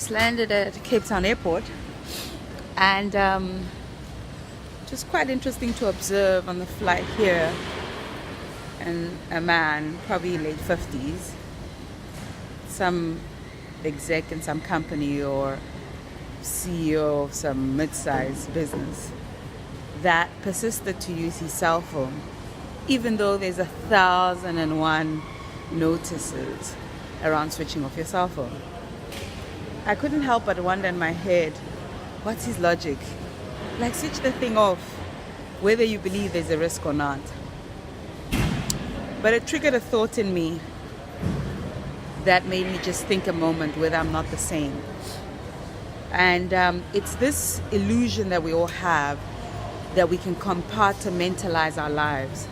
just landed at Cape Town Airport, and just quite interesting to observe on the flight here, and a man, probably late 50s, some exec in some company or CEO of some mid-sized business, that persisted to use his cell phone, even though there's 1,001 notices around switching off your cell phone. I couldn't help but wonder in my head, what's his logic? Like, switch the thing off, whether you believe there's a risk or not. But it triggered a thought in me that made me just think a moment whether I'm not the same. And it's this illusion that we all have, that we can compartmentalize our lives.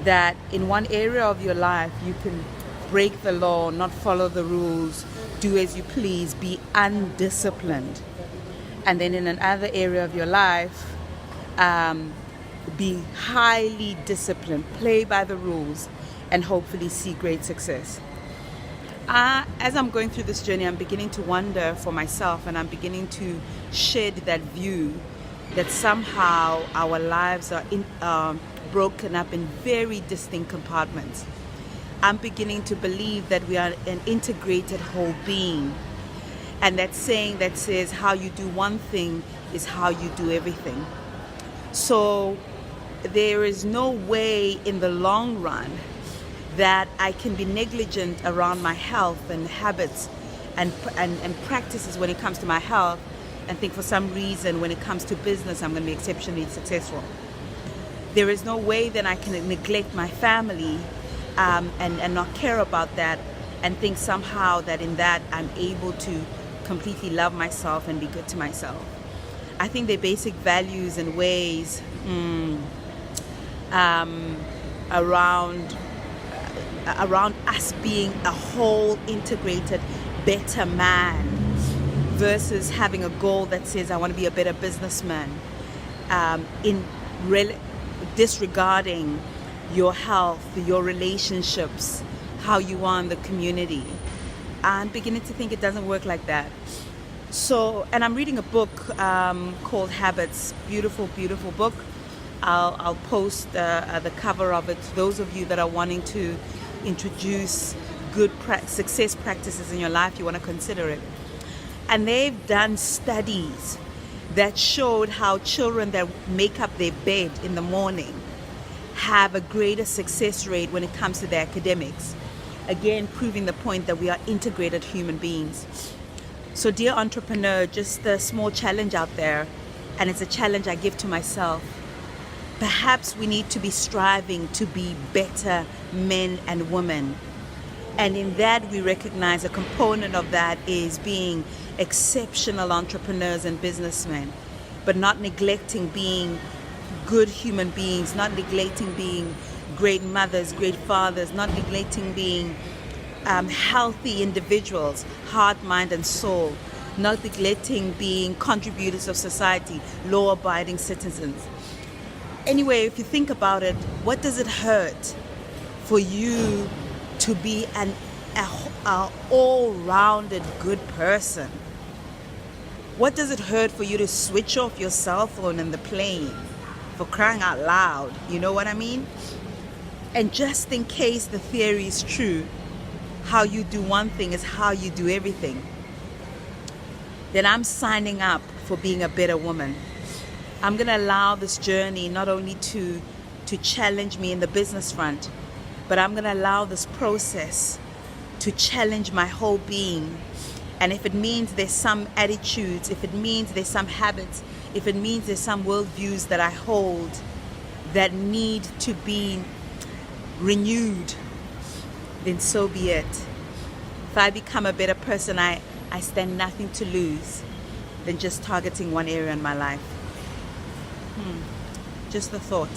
That in one area of your life, you can break the law, not follow the rules, do as you please, be undisciplined. And then in another area of your life, be highly disciplined, play by the rules, and hopefully see great success. As I'm going through this journey, I'm beginning to wonder for myself, and I'm beginning to shed that view that somehow our lives are broken up in very distinct compartments. I'm beginning to believe that we are an integrated whole being, and that saying that says how you do one thing is how you do everything. So there is no way in the long run that I can be negligent around my health and habits and practices when it comes to my health, and think for some reason when it comes to business I'm going to be exceptionally successful. There is no way that I can neglect my family and not care about that, and think somehow that in that I'm able to completely love myself and be good to myself. I think they're basic values and ways around us being a whole, integrated, better man, versus having a goal that says I want to be a better businessman, disregarding your health, your relationships, how you are in the community. I'm beginning to think it doesn't work like that. So, and I'm reading a book called Habits. Beautiful, beautiful book. I'll post the cover of it to those of you that are wanting to introduce good success practices in your life. You want to consider it. And they've done studies that showed how children that make up their bed in the morning have a greater success rate when it comes to their academics. Again, proving the point that we are integrated human beings. So dear entrepreneur, just a small challenge out there, and it's a challenge I give to myself. Perhaps we need to be striving to be better men and women. And in that, we recognize a component of that is being exceptional entrepreneurs and businessmen, but not neglecting being good human beings, not neglecting being great mothers, great fathers, not neglecting being healthy individuals, heart, mind, and soul, not neglecting being contributors of society, law-abiding citizens. Anyway, if you think about it, what does it hurt for you to be an all-rounded good person? What does it hurt for you to switch off your cell phone in the plane? For crying out loud, you know what I mean? And just in case the theory is true, how you do one thing is how you do everything, then I'm signing up for being a better woman. I'm going to allow this journey not only to challenge me in the business front, but I'm going to allow this process to challenge my whole being. And if it means there's some attitudes, if it means there's some habits, if it means there's some worldviews that I hold that need to be renewed, then so be it. If I become a better person, I stand nothing to lose than just targeting one area in my life. Just a thought.